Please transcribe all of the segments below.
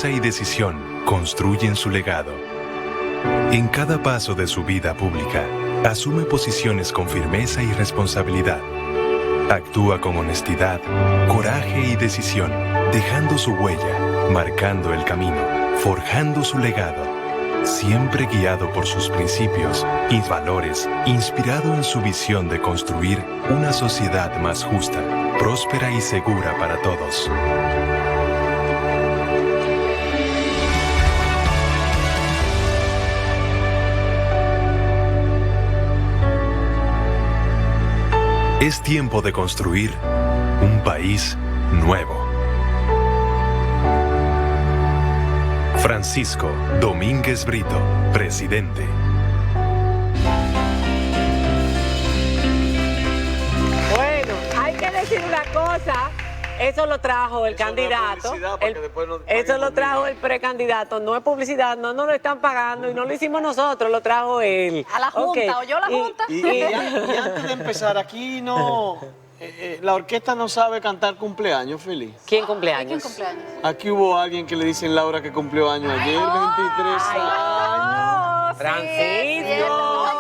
firmeza y decisión construyen su legado. En cada paso de su vida pública, asume posiciones con firmeza y responsabilidad. Actúa con honestidad, coraje y decisión, dejando su huella, marcando el camino, forjando su legado. Siempre guiado por sus principios y valores, inspirado en su visión de construir una sociedad más justa, próspera y segura para todos. Es tiempo de construir un país nuevo. Francisco Domínguez Brito, presidente. Bueno, hay que decir una cosa. Eso lo trajo el candidato. Eso lo trajo el precandidato. No es publicidad, no nos lo están pagando y no lo hicimos nosotros, lo trajo él. A la Junta, ¿oyó la Junta? Y antes de empezar, aquí no... la orquesta no sabe cantar cumpleaños, feliz. ¿Quién cumpleaños? ¿Quién cumpleaños? Aquí hubo alguien que le dicen Laura que cumplió años ayer, 23 años. Francisco.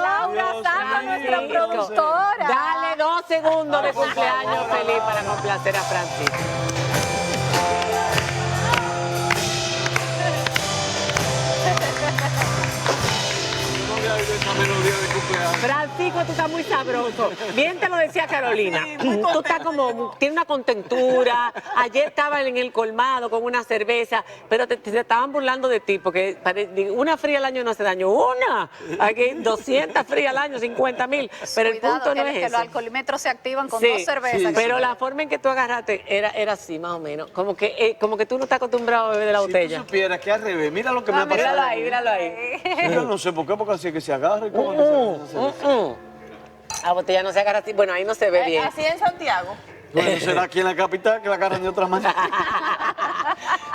Laura Santos, nuestra productora. Dale 2 segundos de cumpleaños feliz para complacer a Francisco. Francisco, tú estás muy sabroso. Bien te lo decía Carolina. Tú estás como, tienes una contentura. Ayer estaba en el colmado con una cerveza, pero te estaban burlando de ti, porque una fría al año no hace daño. Una. Aquí 200 frías al año, 50,000. Pero el punto no es que eso. los alcoholímetros se activan con 2 cervezas. Pero la forma en que tú agarraste era así, más o menos. Como que tú no estás acostumbrado a beber de la botella. Si tú supieras que al revés, mira lo que me ha pasado. Míralo ahí, míralo ahí. Yo no sé por qué, porque así es que se agarra y cómo La botella no se agarra así. Bueno, ahí no se ve bien. Así en Santiago. Bueno, será aquí en la capital que la agarran de otra manera.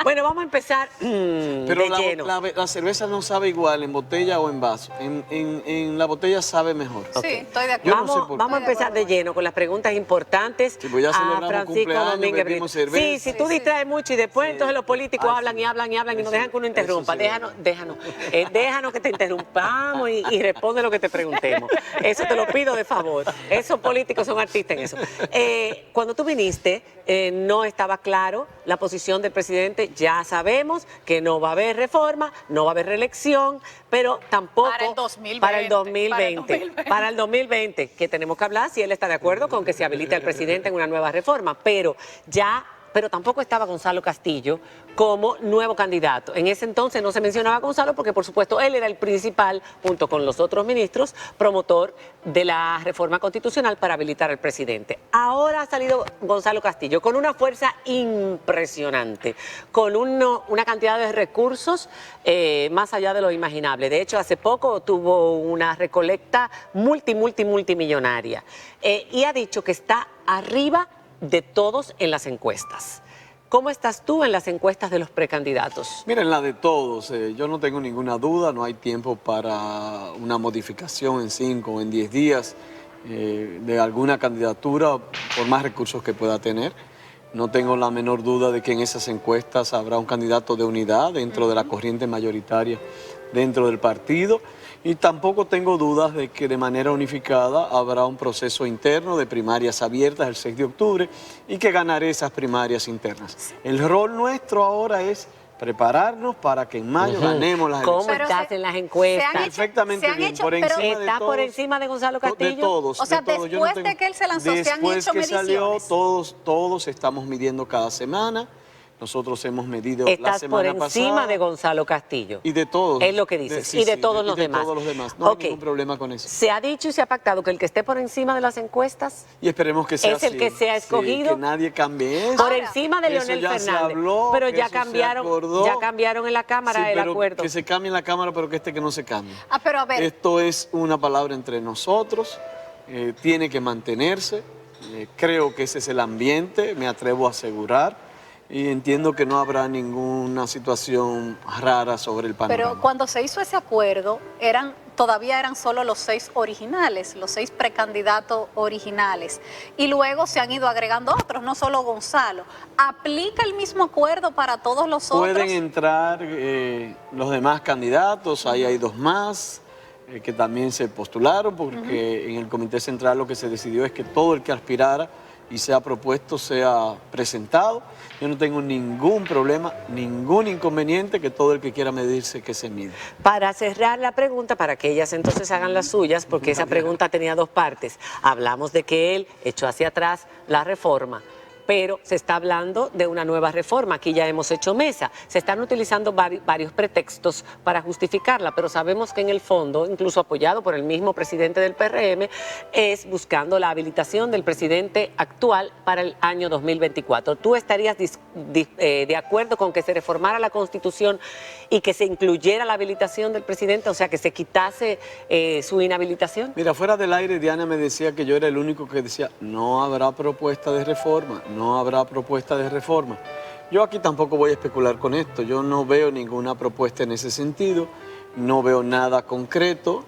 Bueno, vamos a empezar Pero de lleno. la cerveza no sabe igual en botella o en vaso. En la botella sabe mejor. Sí, estoy de Yo acuerdo. no sé por qué. Vamos a empezar de lleno con las preguntas importantes Sí, pues ya a celebramos Francisco cumpleaños, Domínguez bebimos Brito. cerveza. Sí, si tú distraes mucho y después entonces los políticos hablan y hablan y hablan y nos dejan que uno interrumpa. Déjanos que te interrumpamos y responde lo que te preguntemos. Eso te lo pido de favor. Esos políticos son artistas en eso. Cuando tú viniste, no estaba claro la posición del presidente. Ya sabemos que no va a haber reforma, no va a haber reelección, pero tampoco Para el 2020. Para el 2020, que tenemos que hablar si él está de acuerdo con que se habilite al presidente en una nueva reforma, pero tampoco estaba Gonzalo Castillo como nuevo candidato. En ese entonces no se mencionaba a Gonzalo porque, por supuesto, él era el principal, junto con los otros ministros, promotor de la reforma constitucional para habilitar al presidente. Ahora ha salido Gonzalo Castillo con una fuerza impresionante, con una cantidad de recursos más allá de lo imaginable. De hecho, hace poco tuvo una recolecta multimillonaria y ha dicho que está arriba de todos en las encuestas. ¿Cómo estás tú en las encuestas de los precandidatos? Miren, la de todos. Yo no tengo ninguna duda, no hay tiempo para una modificación en 5 o en 10 días de alguna candidatura, por más recursos que pueda tener. No tengo la menor duda de que en esas encuestas habrá un candidato de unidad dentro de la corriente mayoritaria dentro del partido. Y tampoco tengo dudas de que de manera unificada habrá un proceso interno de primarias abiertas el 6 de octubre y que ganaré esas primarias internas. El rol nuestro ahora es prepararnos para que en mayo ganemos las elecciones. ¿Cómo estás en las encuestas? Perfectamente bien, por encima de ¿Está todos, por encima de Gonzalo Castillo? De todos. O sea, de todos. después de que él se lanzó, se han hecho mediciones. Después que salió, todos estamos midiendo cada semana. Nosotros hemos medido la Estás semana por encima pasada. de Gonzalo Castillo. Y de todos. Es lo que dices. Y de todos los demás. De todos los demás. No hay ningún problema con eso. ¿Se ha dicho y se ha pactado que el que esté por encima de las encuestas Y esperemos que sea es el así. que sea escogido? Sí, que nadie cambie eso. Por encima de Eso Leonel ya se Fernández. habló, Pero que ya eso se cambiaron, acordó. ya cambiaron en la Cámara Sí, el pero acuerdo. que se cambie en la Cámara, pero que no se cambie. Pero a ver. Esto es una palabra entre nosotros, tiene que mantenerse. Creo que ese es el ambiente, me atrevo a asegurar. Y entiendo que no habrá ninguna situación rara sobre el panorama. Pero cuando se hizo ese acuerdo, todavía eran solo los 6 originales, los 6 precandidatos originales. Y luego se han ido agregando otros, no solo Gonzalo. ¿Aplica el mismo acuerdo para todos los otros? Pueden entrar los demás candidatos, ahí hay 2 más que también se postularon, porque en el Comité Central lo que se decidió es que todo el que aspirara y sea propuesto sea presentado. Yo no tengo ningún problema, ningún inconveniente, que todo el que quiera medirse, que se mida. Para cerrar la pregunta, para que ellas entonces hagan las suyas, porque esa pregunta tenía 2 partes. Hablamos de que él echó hacia atrás la reforma, pero se está hablando de una nueva reforma. Aquí ya hemos hecho mesa. Se están utilizando varios pretextos para justificarla, pero sabemos que en el fondo, incluso apoyado por el mismo presidente del PRM, es buscando la habilitación del presidente actual para el año 2024. ¿Tú estarías de acuerdo con que se reformara la Constitución y que se incluyera la habilitación del presidente, o sea, que se quitase su inhabilitación? Mira, fuera del aire, Diana me decía que yo era el único que decía, no habrá propuesta de reforma, no habrá propuesta de reforma. Yo aquí tampoco voy a especular con esto, yo no veo ninguna propuesta en ese sentido, no veo nada concreto,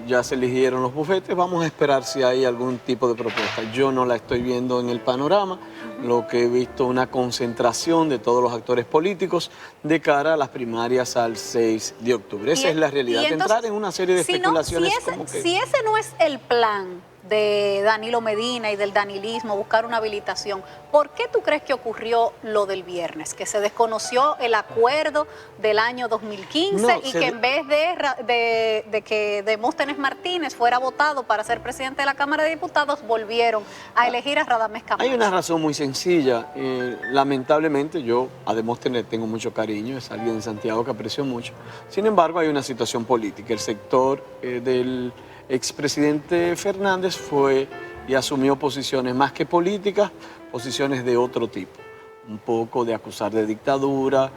ya se eligieron los bufetes, vamos a esperar si hay algún tipo de propuesta. Yo no la estoy viendo en el panorama, lo que he visto una concentración de todos los actores políticos de cara a las primarias al 6 de octubre. Esa es la realidad. Entonces, entrar en una serie de especulaciones como que... Si ese no es el plan de Danilo Medina y del danilismo, buscar una habilitación, ¿por qué tú crees que ocurrió lo del viernes? Que se desconoció el acuerdo del año 2015 y que en vez de que Demóstenes Martínez fuera votado para ser presidente de la Cámara de Diputados, volvieron a elegir a Radamés Camacho. Hay una razón muy sencilla. Lamentablemente yo a Demóstenes tengo mucho cariño, es alguien de Santiago que aprecio mucho. Sin embargo, hay una situación política. El sector del expresidente Fernández fue y asumió posiciones más que políticas, posiciones de otro tipo. Un poco de acusar de dictadura,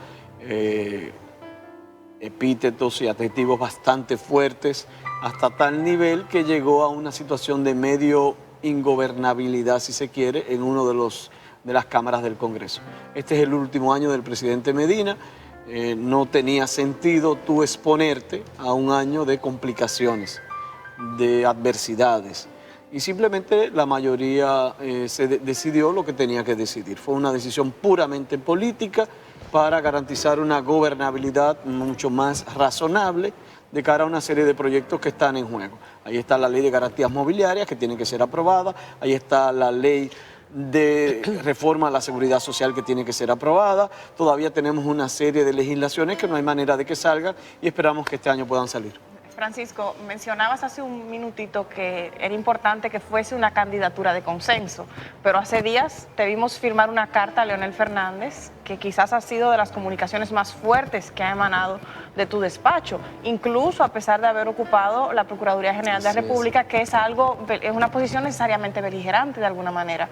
epítetos y adjetivos bastante fuertes, hasta tal nivel que llegó a una situación de medio ingobernabilidad, si se quiere, en uno de las cámaras del Congreso. Este es el último año del presidente Medina. No tenía sentido tú exponerte a un año de complicaciones, de adversidades, y simplemente la mayoría se decidió lo que tenía que decidir. Fue una decisión puramente política para garantizar una gobernabilidad mucho más razonable de cara a una serie de proyectos que están en juego. Ahí está la ley de garantías mobiliarias que tiene que ser aprobada, ahí está la ley de reforma a la seguridad social que tiene que ser aprobada, todavía tenemos una serie de legislaciones que no hay manera de que salgan y esperamos que este año puedan salir. Francisco, mencionabas hace un minutito que era importante que fuese una candidatura de consenso, pero hace días te vimos firmar una carta a Leonel Fernández, que quizás ha sido de las comunicaciones más fuertes que ha emanado de tu despacho, incluso a pesar de haber ocupado la Procuraduría General de la República, que es una posición necesariamente beligerante de alguna manera.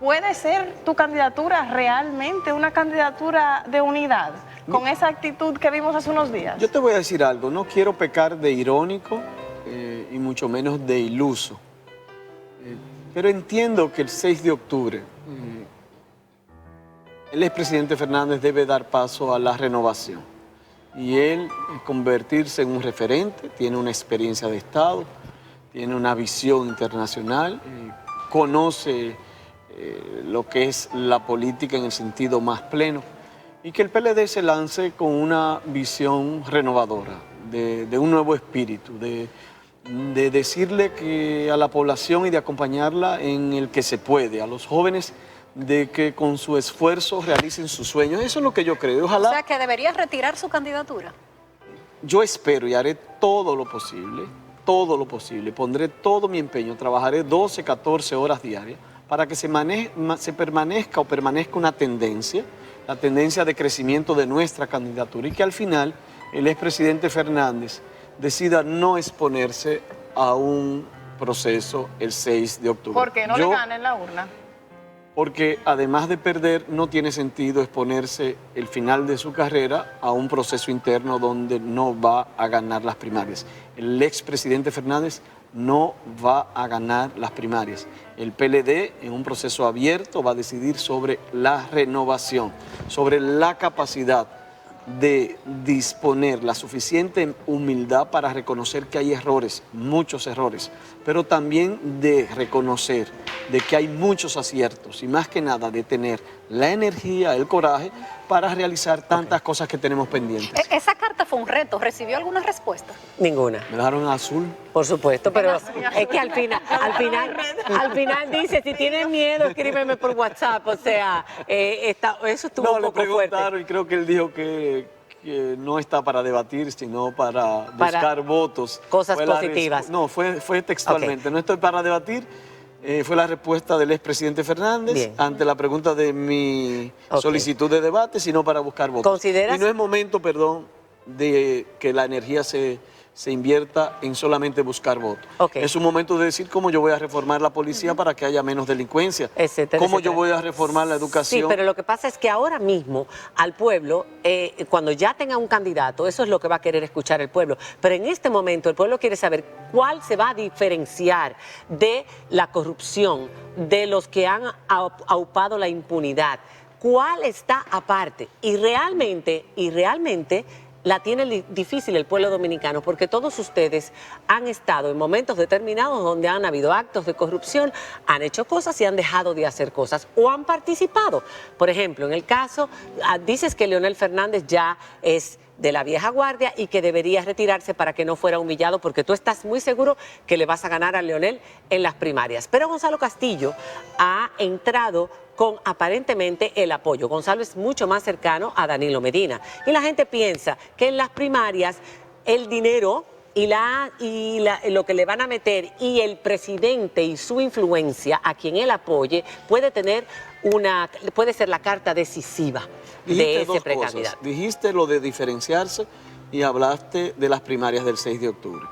¿Puede ser tu candidatura realmente una candidatura de unidad, con esa actitud que vimos hace unos días? Yo te voy a decir algo, no quiero pecar de irónico y mucho menos de iluso, pero entiendo que el 6 de octubre el expresidente Fernández debe dar paso a la renovación y él convertirse en un referente, tiene una experiencia de Estado, tiene una visión internacional, conoce lo que es la política en el sentido más pleno, y que el PLD se lance con una visión renovadora, de un nuevo espíritu, de decirle que a la población y de acompañarla en el que se puede, a los jóvenes, de que con su esfuerzo realicen sus sueños. Eso es lo que yo creo. Ojalá. O sea, que debería retirar su candidatura. Yo espero y haré todo lo posible, pondré todo mi empeño, trabajaré 12, 14 horas diarias para que permanezca una tendencia, la tendencia de crecimiento de nuestra candidatura, y que al final el expresidente Fernández decida no exponerse a un proceso el 6 de octubre. ¿Por qué no le gana en la urna? Porque además de perder, no tiene sentido exponerse el final de su carrera a un proceso interno donde no va a ganar las primarias. El expresidente Fernández no va a ganar las primarias. El PLD, en un proceso abierto, va a decidir sobre la renovación, sobre la capacidad de disponer la suficiente humildad para reconocer que hay errores, muchos errores, pero también de reconocer de que hay muchos aciertos y más que nada de tener la energía, el coraje para realizar tantas cosas que tenemos pendientes. Esa carta fue un reto. ¿Recibió alguna respuesta? Ninguna. Me dejaron azul. Por supuesto, pero es que al final dice, si tienes miedo, escríbeme por WhatsApp. O sea, eso estuvo un poco le preguntaron fuerte. y creo que él dijo que no está para debatir, sino para buscar votos. Cosas Fue positivas. No, fue textualmente. No estoy para debatir. Fue la respuesta del expresidente Fernández Bien. ante la pregunta de mi solicitud de debate, sino para buscar votos. ¿Consideras? Y no es momento, perdón, de que la energía se invierta en solamente buscar votos. Es un momento de decir cómo yo voy a reformar la policía para que haya menos delincuencia, etcétera, cómo etcétera. yo voy a reformar la educación. Sí, pero lo que pasa es que ahora mismo al pueblo, cuando ya tenga un candidato, eso es lo que va a querer escuchar el pueblo. Pero en este momento el pueblo quiere saber cuál se va a diferenciar de la corrupción, de los que han aupado la impunidad. ¿Cuál está aparte? Y realmente la tiene difícil el pueblo dominicano, porque todos ustedes han estado en momentos determinados donde han habido actos de corrupción, han hecho cosas y han dejado de hacer cosas o han participado. Por ejemplo, en el caso, dices que Leonel Fernández ya es de la vieja guardia y que debería retirarse para que no fuera humillado, porque tú estás muy seguro que le vas a ganar a Leonel en las primarias. Pero Gonzalo Castillo ha entrado con aparentemente el apoyo. Gonzalo es mucho más cercano a Danilo Medina. Y la gente piensa que en las primarias el dinero y lo que le van a meter y el presidente y su influencia a quien él apoye puede ser la carta decisiva de ese precandidato. Dijiste lo de diferenciarse y hablaste de las primarias del 6 de octubre.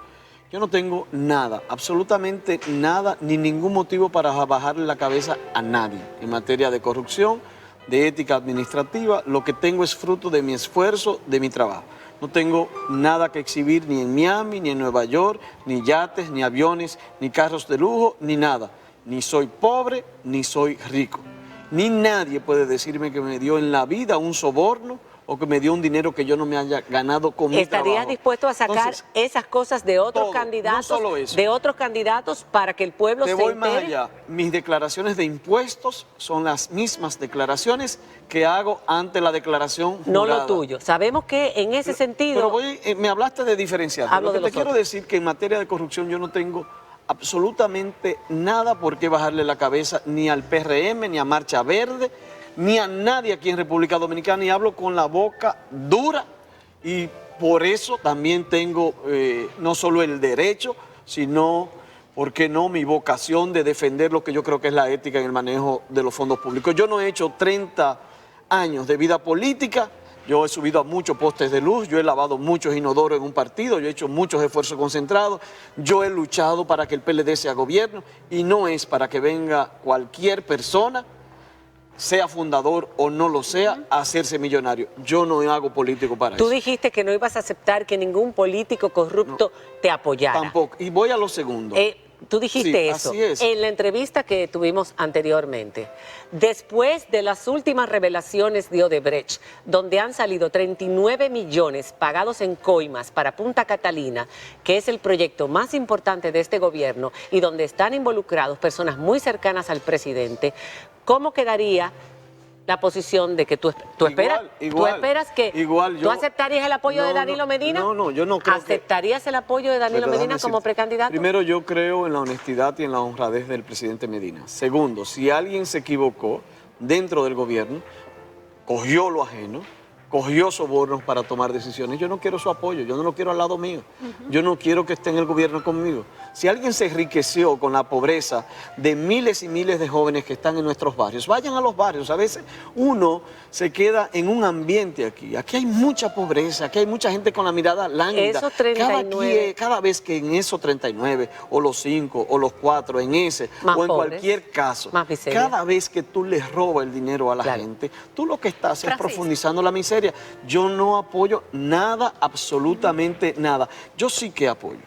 Yo no tengo nada, absolutamente nada, ni ningún motivo para bajarle la cabeza a nadie en materia de corrupción, de ética administrativa. Lo que tengo es fruto de mi esfuerzo, de mi trabajo. No tengo nada que exhibir ni en Miami, ni en Nueva York, ni yates, ni aviones, ni carros de lujo, ni nada. Ni soy pobre, ni soy rico. Ni nadie puede decirme que me dio en la vida un soborno o que me dio un dinero que yo no me haya ganado con mi trabajo. ¿Estarías dispuesto a sacar esas cosas de otros candidatos, no solo eso, de otros candidatos para que el pueblo se entere? Te voy más allá. Mis declaraciones de impuestos son las mismas declaraciones que hago ante la declaración jurada. No lo tuyo. Sabemos que en ese sentido... Pero me hablaste de diferenciar. Lo que te quiero decir que en materia de corrupción yo no tengo absolutamente nada por qué bajarle la cabeza ni al PRM, ni a Marcha Verde, ni a nadie aquí en República Dominicana, y hablo con la boca dura, y por eso también tengo no solo el derecho, sino, ¿por qué no?, mi vocación de defender lo que yo creo que es la ética en el manejo de los fondos públicos. Yo no he hecho 30 años de vida política. Yo he subido a muchos postes de luz, yo he lavado muchos inodoros en un partido, yo he hecho muchos esfuerzos concentrados, yo he luchado para que el PLD sea gobierno, y no es para que venga cualquier persona, sea fundador o no lo sea, a hacerse millonario. Yo no hago político para eso. Tú dijiste que no ibas a aceptar que ningún político corrupto te apoyara. Tampoco. Y voy a lo segundo. Tú dijiste eso en la entrevista que tuvimos anteriormente. Después de las últimas revelaciones de Odebrecht, donde han salido 39 millones pagados en coimas para Punta Catalina, que es el proyecto más importante de este gobierno y donde están involucrados personas muy cercanas al presidente, ¿cómo quedaría la posición de que tú esperas que tú aceptarías el apoyo de Danilo Medina? No, yo no creo. ¿Aceptarías el apoyo de Danilo Medina como precandidato? Primero, yo creo en la honestidad y en la honradez del presidente Medina. Segundo, si alguien se equivocó dentro del gobierno, cogió lo ajeno, cogió sobornos para tomar decisiones, yo no quiero su apoyo, yo no lo quiero al lado mío, yo no quiero que esté en el gobierno conmigo. Si alguien se enriqueció con la pobreza de miles y miles de jóvenes que están en nuestros barrios, vayan a los barrios. A veces uno se queda en un ambiente aquí hay mucha pobreza, aquí hay mucha gente con la mirada lánguida. Esos 39. Cada vez que en esos 39, o los 5, o los 4, en ese, más o en pobres, cualquier caso, miseria. Cada vez que tú les robas el dinero a la gente, tú lo que estás es profundizando la miseria. Yo no apoyo nada, absolutamente nada. Yo sí que apoyo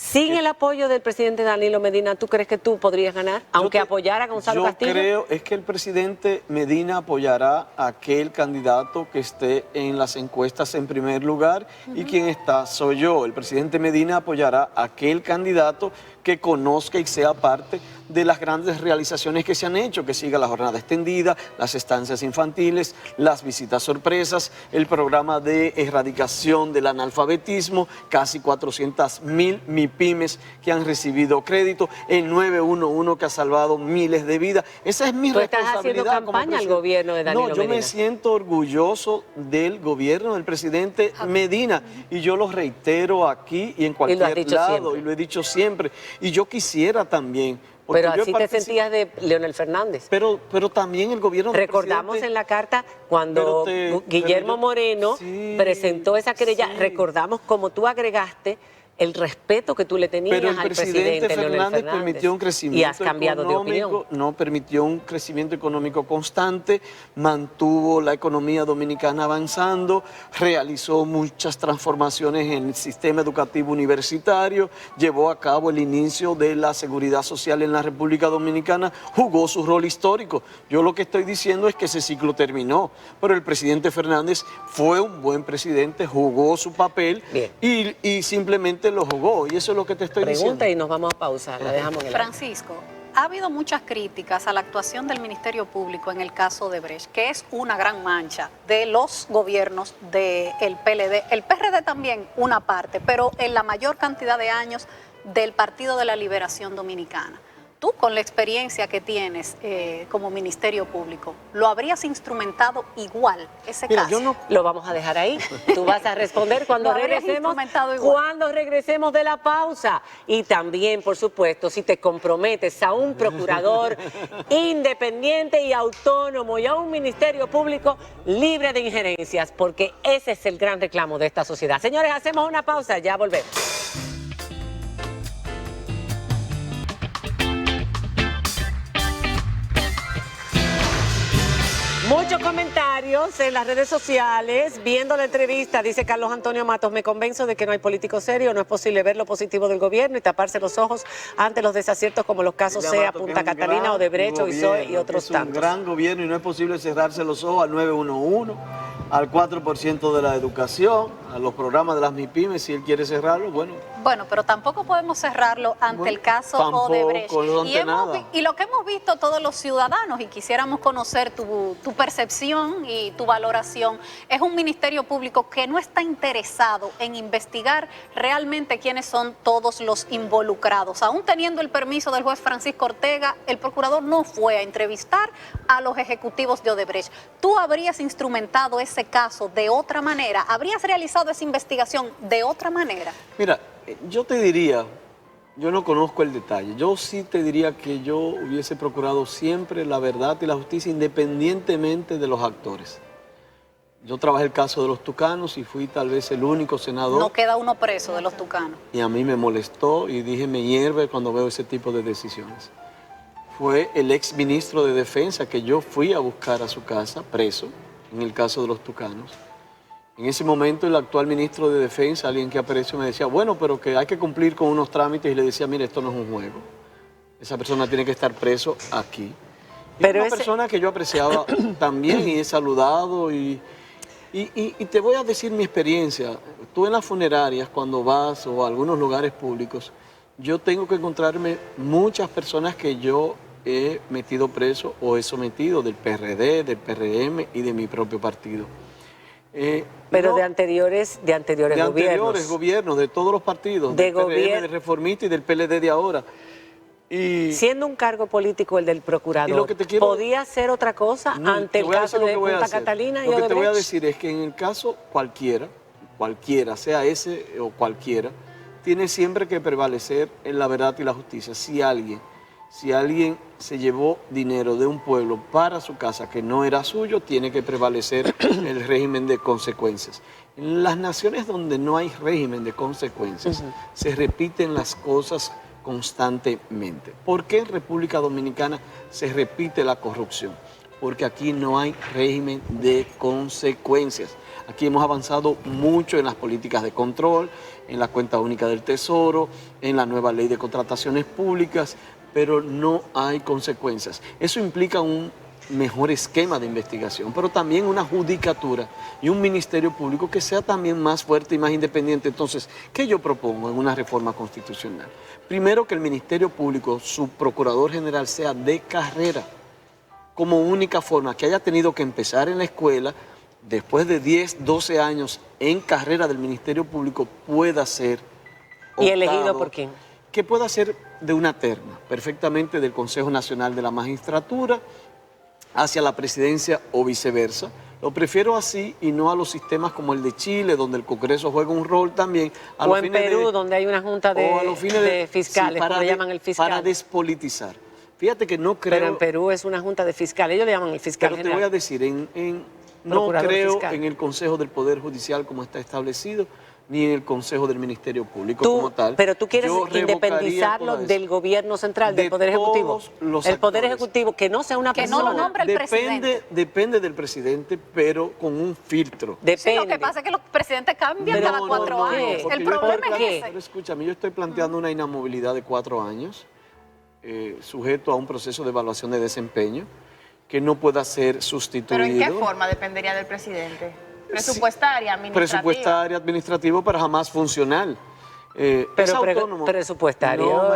Sin el apoyo del presidente Danilo Medina, ¿tú crees que tú podrías ganar? Aunque apoyara a Gonzalo Castillo. Yo creo es que el presidente Medina apoyará a aquel candidato que esté en las encuestas en primer lugar y quien está soy yo. El presidente Medina apoyará a aquel candidato que conozca y sea parte de las grandes realizaciones que se han hecho, que siga la jornada extendida, las estancias infantiles, las visitas sorpresas, el programa de erradicación del analfabetismo, casi 400.000 MIPYMES que han recibido crédito, el 911 que ha salvado miles de vidas. Esa es mi responsabilidad. ¿Tú estás haciendo campaña al gobierno de Danilo Medina? No, yo me siento orgulloso del gobierno del presidente Medina y yo lo reitero aquí y en cualquier lado y lo he dicho siempre. Y yo quisiera también... Pero así te sentías de Leonel Fernández. Pero también el gobierno del Recordamos presidente, en la carta cuando Guillermo Moreno presentó esa querella, recordamos cómo tú agregaste el respeto que tú le tenías al presidente Leonel Fernández. Permitió un crecimiento y has cambiado de opinión. No, permitió un crecimiento económico constante, mantuvo la economía dominicana avanzando, realizó muchas transformaciones en el sistema educativo universitario, llevó a cabo el inicio de la seguridad social en la República Dominicana, jugó su rol histórico. Yo lo que estoy diciendo es que ese ciclo terminó, pero el presidente Fernández fue un buen presidente, jugó su papel y simplemente lo jugó, y eso es lo que te estoy diciendo. Pregunta y nos vamos a pausar, la dejamos en el Francisco, ha habido muchas críticas a la actuación del Ministerio Público en el caso de Brecht, que es una gran mancha de los gobiernos del PLD, el PRD también una parte, pero en la mayor cantidad de años del Partido de la Liberación Dominicana. Tú, con la experiencia que tienes como Ministerio Público, ¿lo habrías instrumentado igual ese caso? Yo no lo vamos a dejar ahí. Tú vas a responder cuando regresemos de la pausa. Y también, por supuesto, si te comprometes a un procurador independiente y autónomo y a un Ministerio Público libre de injerencias, porque ese es el gran reclamo de esta sociedad. Señores, hacemos una pausa, ya volvemos. Muchos comentarios en las redes sociales, viendo la entrevista, dice Carlos Antonio Matos, me convenzo de que no hay político serio, no es posible ver lo positivo del gobierno y taparse los ojos ante los desaciertos como los casos sea Punta Catalina, Odebrecht, Oisoe y otros tantos. Es un gran gobierno y no es posible cerrarse los ojos al 911, al 4% de la educación, a los programas de las MIPYMES, si él quiere cerrarlo, bueno. Bueno, pero tampoco podemos cerrarlo ante el caso Odebrecht. Y lo que hemos visto todos los ciudadanos, y quisiéramos conocer tu percepción y tu valoración, es un Ministerio Público que no está interesado en investigar realmente quiénes son todos los involucrados. Aún teniendo el permiso del juez Francisco Ortega, el procurador no fue a entrevistar a los ejecutivos de Odebrecht. ¿Tú habrías instrumentado ese caso de otra manera? ¿Habrías realizado esa investigación de otra manera? Mira, yo te diría, yo no conozco el detalle, yo sí te diría que yo hubiese procurado siempre la verdad y la justicia independientemente de los actores. Yo trabajé el caso de los tucanos y fui tal vez el único senador. No queda uno preso de los tucanos. Y a mí me molestó y dije, me hierve cuando veo ese tipo de decisiones. Fue el ex ministro de Defensa que yo fui a buscar a su casa, preso, en el caso de los tucanos. En ese momento el actual ministro de Defensa, alguien que aprecio, me decía, bueno, pero que hay que cumplir con unos trámites, y le decía, mire, esto no es un juego. Esa persona tiene que estar preso aquí. Pero es una persona que yo apreciaba también y he saludado y te voy a decir mi experiencia. Tú en las funerarias, cuando vas o a algunos lugares públicos, yo tengo que encontrarme muchas personas que yo he metido preso o he sometido del PRD, del PRM y de mi propio partido. Pero de anteriores gobiernos, de todos los partidos, del PRM, del Reformista y del PLD de ahora. Y siendo un cargo político el del procurador, ¿podía hacer otra cosa ante el caso de Punta Catalina y Odebrecht? Lo que te voy a decir es que en el caso cualquiera, sea ese o cualquiera, tiene siempre que prevalecer en la verdad y la justicia. Si alguien se llevó dinero de un pueblo para su casa que no era suyo, tiene que prevalecer el régimen de consecuencias. En las naciones donde no hay régimen de consecuencias, se repiten las cosas constantemente. ¿Por qué en República Dominicana se repite la corrupción? porque aquí no hay régimen de consecuencias. Aquí hemos avanzado mucho en las políticas de control, en la cuenta única del Tesoro, en la nueva ley de contrataciones públicas, pero no hay consecuencias. Eso implica un mejor esquema de investigación, pero también una judicatura y un ministerio público que sea también más fuerte y más independiente. Entonces, ¿qué yo propongo en una reforma constitucional? Primero, que el Ministerio Público, su procurador general, sea de carrera, como única forma, que haya tenido que empezar en la escuela, después de 10, 12 años en carrera del Ministerio Público, pueda ser optado. ¿Y elegido por quién? Que pueda ser de una terna, perfectamente del Consejo Nacional de la Magistratura, hacia la presidencia o viceversa. Lo prefiero así y no a los sistemas como el de Chile, donde el Congreso juega un rol también. O en Perú, donde hay una junta de fiscales, como le llaman el fiscal. Para despolitizar. Fíjate que no creo... Pero en Perú es una junta de fiscales, ellos le llaman el fiscal Pero te voy a decir, no creo fiscal. en el Consejo del Poder Judicial como está establecido, ni en el Consejo del Ministerio Público como tal. Pero tú quieres Yo independizarlo del gobierno central, del Poder Ejecutivo. El Poder Ejecutivo, que no sea una persona. Que no lo nombre el presidente. Depende del presidente, pero con un filtro. Depende. Sí, lo que pasa es que los presidentes cambian cada 4 años. porque El yo problema estoy es ese. Pero escúchame, yo estoy planteando una inamovilidad de 4 años, sujeto a un proceso de evaluación de desempeño, que no pueda ser sustituido. ¿Pero en qué forma dependería del presidente? ¿Presupuestaria, administrativa? Presupuestaria, administrativo, pero jamás funcional. Es autónomo. Presupuestario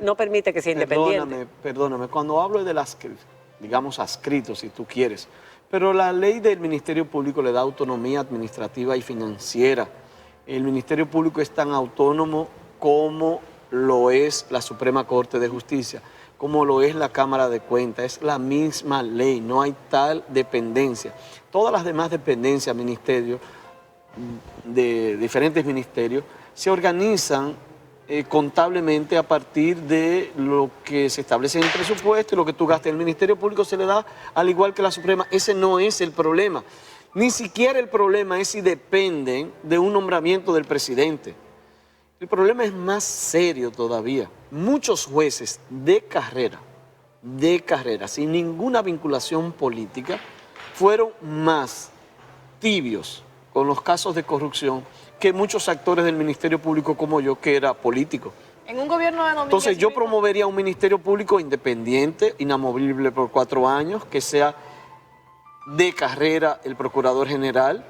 no permite que sea independiente. Perdóname, cuando hablo de las, digamos, adscritos, si tú quieres, pero la ley del Ministerio Público le da autonomía administrativa y financiera. El Ministerio Público es tan autónomo como lo es la Suprema Corte de Justicia, como lo es la Cámara de Cuentas. Es la misma ley, no hay tal dependencia. Todas las demás dependencias, ministerios, de diferentes ministerios, se organizan contablemente a partir de lo que se establece en el presupuesto y lo que tú gastes. El Ministerio Público se le da al igual que la Suprema. Ese no es el problema. Ni siquiera el problema es si dependen de un nombramiento del presidente. El problema es más serio todavía. Muchos jueces de carrera, sin ninguna vinculación política, fueron más tibios con los casos de corrupción que muchos actores del Ministerio Público como yo, que era político. En un gobierno de Domínguez Entonces yo Brito, promovería un Ministerio Público independiente, inamovible por 4 años, que sea de carrera el Procurador General.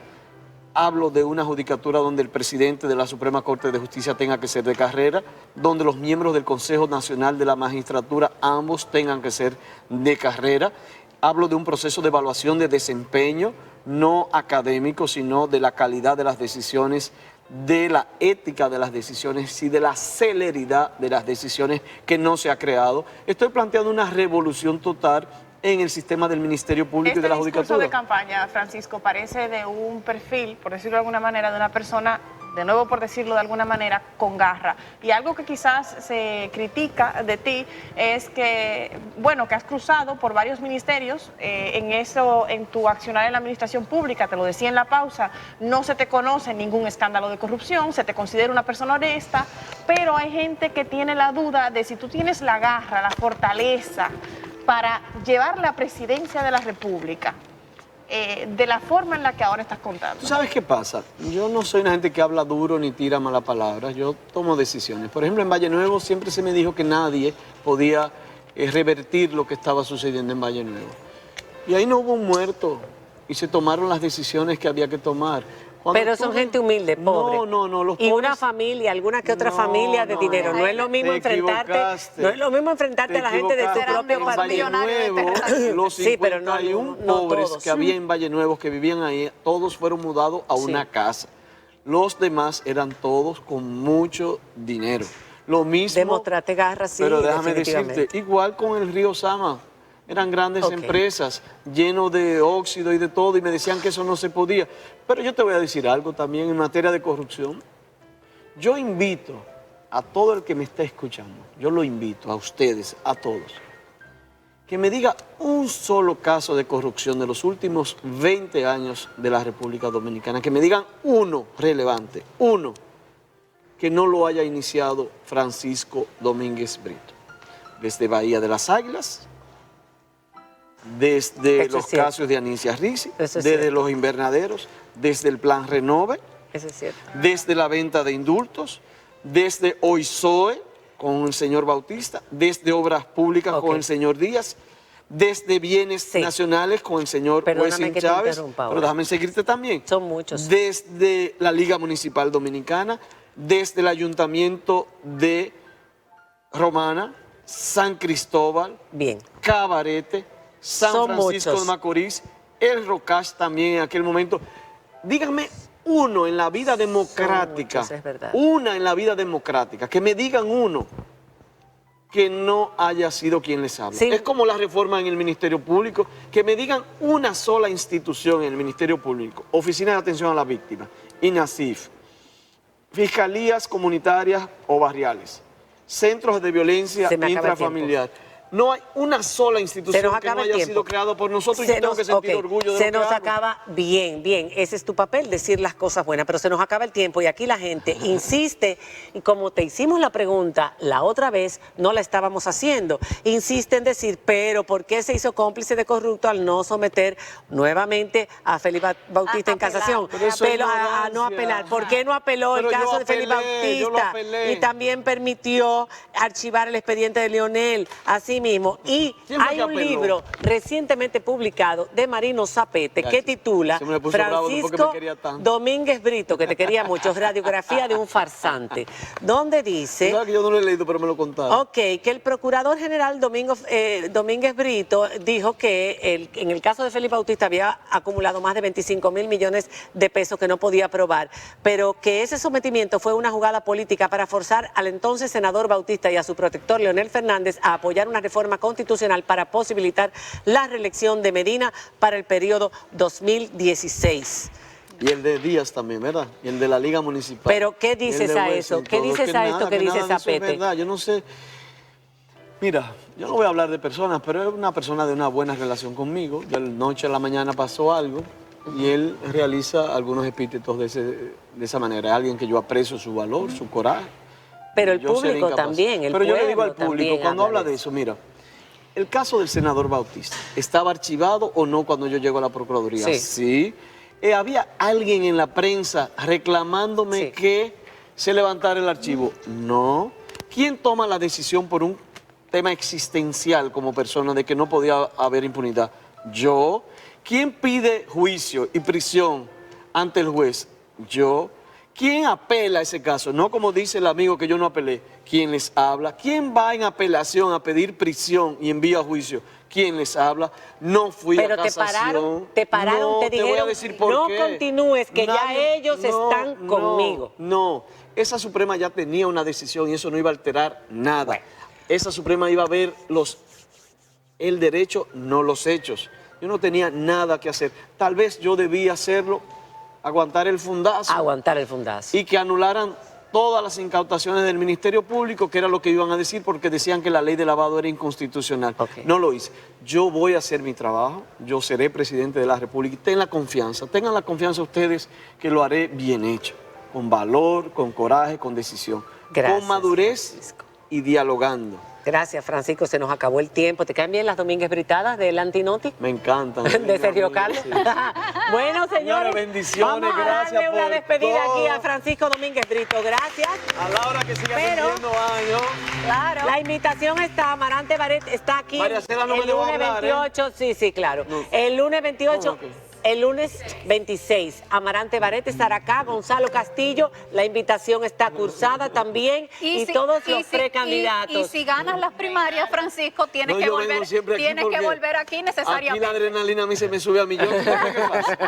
Hablo de una judicatura donde el presidente de la Suprema Corte de Justicia tenga que ser de carrera, donde los miembros del Consejo Nacional de la Magistratura ambos tengan que ser de carrera. Hablo de un proceso de evaluación de desempeño, no académico, sino de la calidad de las decisiones, de la ética de las decisiones y de la celeridad de las decisiones que no se ha creado. Estoy planteando una revolución total en el sistema del Ministerio Público y de la Judicatura. Este discurso de campaña, Francisco, parece de un perfil, por decirlo de alguna manera, de una persona, de nuevo por decirlo de alguna manera, con garra. Y algo que quizás se critica de ti es que, bueno, que has cruzado por varios ministerios, en tu accionar en la administración pública, te lo decía en la pausa, no se te conoce ningún escándalo de corrupción, se te considera una persona honesta, pero hay gente que tiene la duda de si tú tienes la garra, la fortaleza para llevar la presidencia de la República de la forma en la que ahora estás contando. ¿Tú sabes qué pasa? Yo no soy una gente que habla duro ni tira malas palabras, yo tomo decisiones. Por ejemplo, en Valle Nuevo siempre se me dijo que nadie podía revertir lo que estaba sucediendo en Valle Nuevo. Y ahí no hubo un muerto y se tomaron las decisiones que había que tomar. Pero son gente humilde, pobre. No, los pobres... Y una familia, alguna que otra familia de dinero. No es lo mismo enfrentarte a la gente de tu propio partido. En Valle Nuevo, los 51 pobres que había en Valle Nuevo, que vivían ahí, todos fueron mudados a una casa. Los demás eran todos con mucho dinero. Lo mismo... Demostrate garra, sí, pero déjame decirte, igual con el río Sama. Eran grandes empresas, llenos de óxido y de todo, y me decían que eso no se podía. Pero yo te voy a decir algo también en materia de corrupción. Yo invito a todo el que me está escuchando, yo lo invito a ustedes, a todos, que me diga un solo caso de corrupción de los últimos 20 años de la República Dominicana, que me digan uno relevante, uno, que no lo haya iniciado Francisco Domínguez Brito. Desde Bahía de las Águilas desde Eso los es cierto. casos de Anicia Ricci, Eso es desde cierto. los invernaderos, desde el plan Renove, Eso es cierto. desde la venta de indultos, desde OISOE con el señor Bautista, desde Obras Públicas Ok. con el señor Díaz, desde Bienes Sí. Nacionales con el señor Perdóname Wessing que te Chávez, interrumpa pero ahora. déjame seguirte también. Son muchos. Desde la Liga Municipal Dominicana, desde el Ayuntamiento de Romana, San Cristóbal, Bien. Cabarete, San Son Francisco muchos. de Macorís, el Rocach también en aquel momento. Díganme uno en la vida democrática, muchos, es verdad. una en la vida democrática, que me digan uno que no haya sido quien les habla. Sí. Es como la reforma en el Ministerio Público, que me digan una sola institución en el Ministerio Público, Oficina de Atención a la Víctima, INASIF, Fiscalías Comunitarias o Barriales, Centros de Violencia Se me acaba el Intrafamiliar. No hay una sola Se institución nos que acaba no el haya tiempo. sido creada por nosotros y yo tengo que sentir orgullo de se lo que nos hago. acaba bien, bien. Ese es tu papel, decir las cosas buenas, pero se nos acaba el tiempo y aquí la gente insiste, y como te hicimos la pregunta la otra vez, no la estábamos haciendo. Insiste en decir, pero ¿por qué se hizo cómplice de corrupto al no someter nuevamente a Felipe Bautista A en casación? Pero eso es Pero a no ignorancia. apelar. ¿Por qué no apeló el Pero yo caso de Felipe apelé, yo lo Bautista? apelé. Y también permitió archivar el expediente de Leonel, así mismo. Y ¿Quién fue hay que un apeló? libro recientemente publicado de Marino Zapete que Gracias. titula Se me puso bravo porque me Francisco quería tanto. Domínguez Brito, que te quería mucho, Radiografía de un farsante, donde dice... Claro que yo no lo he leído, pero me lo contaron. Ok, que el procurador general Domínguez Brito dijo que en el caso de Felipe Bautista había acumulado más de 25 mil millones de pesos que no podía aprobar, pero que ese sometimiento fue una jugada política para forzar al entonces senador Bautista y a su protector Leonel Fernández a apoyar una reforma constitucional para posibilitar la reelección de Medina para el periodo 2016. Y el de Díaz también, ¿verdad? Y el de la Liga Municipal. Pero, ¿qué Y el dices de a Wessing, eso? ¿Qué todo. dices Que a esto que dice nada de eso es Zapete? verdad. Yo no sé. Mira, yo no voy a hablar de personas, pero es una persona de una buena relación conmigo. De la noche a la mañana pasó algo y él realiza algunos epítetos de esa manera. Alguien que yo aprecio su valor, su coraje. Pero el Yo seré público incapaz. también, el Pero yo le digo pueblo al público, también cuando habla de eso. eso, mira, el caso del senador Bautista, ¿estaba archivado o no cuando yo llego a la Procuraduría? Sí. Sí. ¿Había alguien en la prensa reclamándome Sí. que se levantara el archivo? No. ¿Quién toma la decisión por un tema existencial como persona de que no podía haber impunidad? Yo. ¿Quién pide juicio y prisión ante el juez? Yo. ¿Quién apela ese caso? No como dice el amigo que yo no apelé. ¿Quién les habla? ¿Quién va en apelación a pedir prisión y envía a juicio? ¿Quién les habla? No fui Pero a casación. te pararon, No, te voy a dijeron, decir por no qué. continúes, que ya Nadie- ellos no, están no, conmigo. No, esa Suprema ya tenía una decisión y eso no iba a alterar nada. Bueno. Esa Suprema iba a ver el derecho, no los hechos. Yo no tenía nada que hacer. Tal vez yo debía hacerlo, aguantar el fundazo Aguantar el fundazo. y que anularan todas las incautaciones del Ministerio Público, que era lo que iban a decir, porque decían que la ley de lavado era inconstitucional. Ok. No lo hice. Yo voy a hacer mi trabajo, yo seré presidente de la República y tengan la confianza ustedes que lo haré bien hecho, con valor, con coraje, con decisión, Gracias, con madurez Francisco. y dialogando. Gracias, Francisco, se nos acabó el tiempo. ¿Te caen bien las Domínguez Britadas del Antinoti? Me encantan. De Sergio Carlos. Sí. Bueno, señores, bendiciones, vamos a gracias darle una por despedida todo. aquí a Francisco Domínguez Brito. Gracias. A la hora que siga Pero- cumpliendo años. Claro. La invitación está, Amarante Baret está aquí María Cela no me el dejó lunes hablar, 28, sí, claro. No. El lunes 28, ¿Cómo que? el lunes 26, Amarante Baret estará acá, Gonzalo Castillo, la invitación está cursada también y si- todos y los si- precandidatos. Y si ganas las primarias, Francisco, tienes No, que yo vengo volver, siempre aquí tienes que porque volver aquí Aquí necesariamente. la adrenalina a mí se me sube a millón. ¿Qué pasa?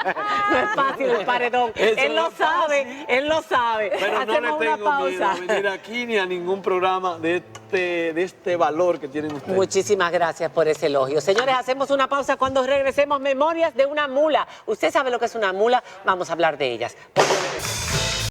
No es fácil el paredón. Eso Él no lo es fácil. sabe, él lo sabe. Pero no Hacemos le una tengo miedo pausa. a venir aquí ni a ningún programa de este valor que tienen ustedes. Muchísimas gracias por ese elogio. Señores, hacemos una pausa cuando regresemos. Memorias de una mula. ¿Usted sabe lo que es una mula? Vamos a hablar de ellas.